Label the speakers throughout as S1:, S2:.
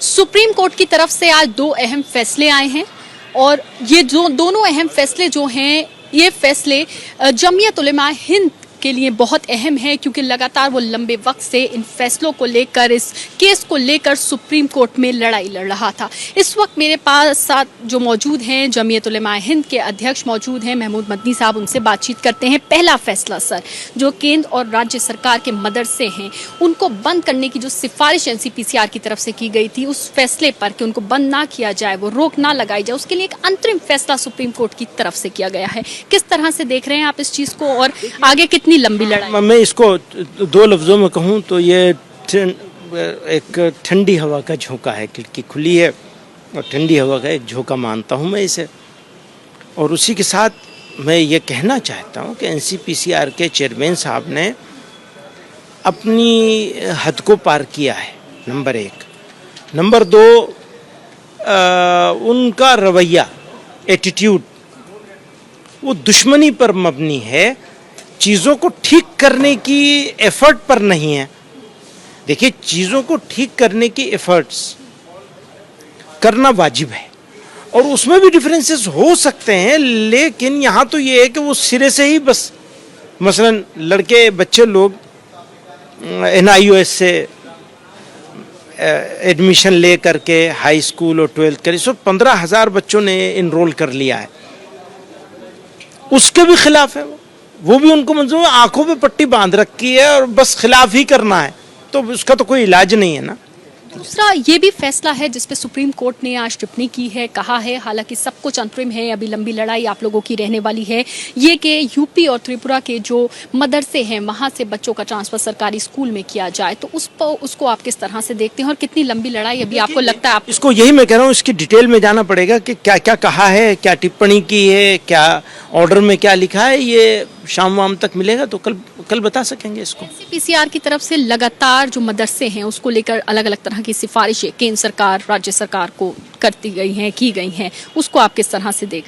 S1: Supreme court की तरफ से आज दो अहम फैसले आए हैं और ये जो दोनों अहम फैसले जो हैं ये फैसले जमीयत उलेमा हिंद के लिए बहुत अहम है, क्योंकि लगातार वो लंबे वक्त से इन फैसलों को लेकर, इस केस को लेकर सुप्रीम कोर्ट में लड़ाई लड़ रहा था। इस वक्त मेरे पास साथ जो मौजूद हैं जमीयत उलेमा हिंद के अध्यक्ष मौजूद हैं महमूद मदनी साहब, उनसे बातचीत करते हैं। पहला फैसला सर, जो केंद्र और राज्य सरकार के मदरसे हैं उनको बंद करने की जो सिफारिश एनसीपीसीआर की तरफ से की गई थी, उस फैसले पर कि उनको बंद ना किया जाए, वो रोक ना लगाई जाए, उसके लिए एक अंतरिम फैसला सुप्रीम कोर्ट की तरफ से किया गया है। किस तरह से देख रहे हैं आप इस चीज को और आगे कितनी लंबी लड़ाई?
S2: मैं इसको दो लफ्जों में कहूँ तो ये एक ठंडी हवा का झोंका है। खिड़की खुली है और ठंडी हवा का एक झोंका मानता हूँ मैं इसे। और उसी के साथ मैं ये कहना चाहता हूँ कि एनसीपीसीआर के चेयरमैन साहब ने अपनी हद को पार किया है, नंबर एक। नंबर दो, उनका रवैया, एटीट्यूड, वो दुश्मनी पर मबनी है, चीज़ों को ठीक करने की एफर्ट पर नहीं है। देखिए, चीज़ों को ठीक करने की एफर्ट्स करना वाजिब है और उसमें भी डिफरेंसेस हो सकते हैं, लेकिन यहाँ तो ये है कि वो सिरे से ही बस, मसलन लड़के बच्चे लोग NIOS से एडमिशन ले करके हाई स्कूल और 12th करी, सो 15,000 बच्चों ने इनरोल कर लिया है, उसके भी खिलाफ है वो भी उनको मंजूर, आंखों पे पट्टी बांध रखी है और बस खिलाफ ही करना है, तो उसका तो कोई इलाज नहीं है ना।
S1: दूसरा ये भी फैसला है जिसपे सुप्रीम कोर्ट ने आज टिप्पणी की है, कहा है हालांकि सब कुछ अंतरिम है, अभी लंबी लड़ाई आप लोगों की रहने वाली है, ये कि यूपी और त्रिपुरा के जो मदरसे हैं वहां से बच्चों का ट्रांसफर सरकारी स्कूल में किया जाए, तो उसको आप किस तरह से देखते हैं और कितनी लंबी लड़ाई अभी आपको लगता है? आप
S2: इसको, यही मैं कह रहा हूँ, इसकी डिटेल में जाना पड़ेगा कि क्या क्या कहा है, क्या टिप्पणी की है, क्या ऑर्डर में क्या लिखा है, ये शाम वाम तक मिलेगा तो कल बता सकेंगे इसको।
S1: एनसीपीसीआर की तरफ से लगातार जो मदरसे हैं उसको लेकर अलग अलग तरह की सिफारिशें केंद्र सरकार, राज्य सरकार को करती गई हैं, की गई हैं, उसको आप किस तरह से देख?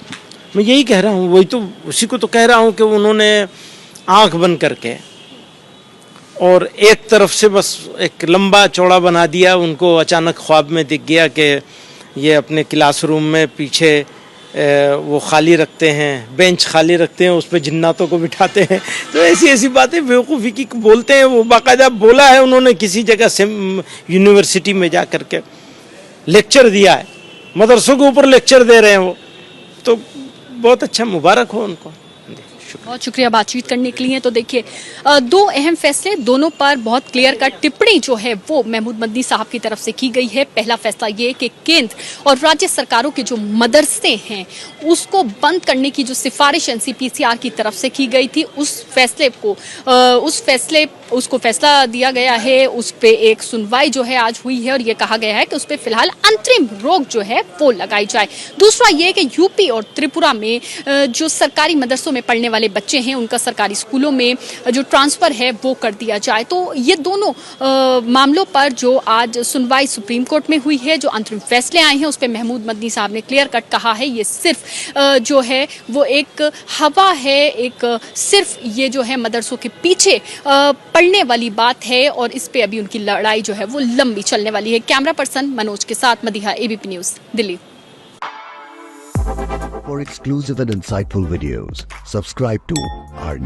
S2: मैं यही कह रहा हूँ, वही तो, उसी को तो कह रहा हूँ कि उन्होंने आंख बंद करके और एक तरफ से बस एक लंबा चौड़ा बना दिया। उनको अचानक ख्वाब में दिख गया कि ये अपने क्लासरूम में पीछे वो खाली रखते हैं, बेंच खाली रखते हैं, उस पर जिन्नातों को बिठाते हैं, तो ऐसी ऐसी बातें बेवकूफ़ी की बोलते हैं। वो बाकायदा बोला है उन्होंने, किसी जगह से यूनिवर्सिटी में जा कर के लेक्चर दिया है, मदरसों के ऊपर लेक्चर दे रहे हैं वो, तो बहुत अच्छा, मुबारक हो उनको।
S1: बहुत शुक्रिया बातचीत करने के लिए। तो देखिए, दो अहम फैसले, दोनों पर बहुत क्लियर कट टिप्पणी जो है वो महमूद मदनी साहब की तरफ से की गई है। पहला फैसला ये कि केंद्र और राज्य सरकारों के जो मदरसे हैं उसको बंद करने की जो सिफारिश एनसीपीसीआर की तरफ से की गई थी, उसको फैसला दिया गया है, उस पर एक सुनवाई जो है आज हुई है और ये कहा गया है कि उस पर फिलहाल अंतरिम रोक जो है वो लगाई जाए। दूसरा ये कि यूपी और त्रिपुरा में जो सरकारी मदरसों में पढ़ने वाले बच्चे हैं उनका सरकारी स्कूलों में जो ट्रांसफर है वो कर दिया जाए। तो ये दोनों मामलों पर जो आज सुनवाई सुप्रीम कोर्ट में हुई है, जो अंतरिम फैसले आए हैं, उस पर महमूद मदनी साहब ने क्लियर कट कहा है ये सिर्फ जो है वो एक हवा है, एक सिर्फ ये जो है मदरसों के पीछे पढ़ने वाली बात है और इस पे अभी उनकी लड़ाई जो है वो लंबी चलने वाली है। कैमरा पर्सन मनोज के साथ Madiha, ABP news, Delhi.
S3: For exclusive and insightful videos, subscribe to our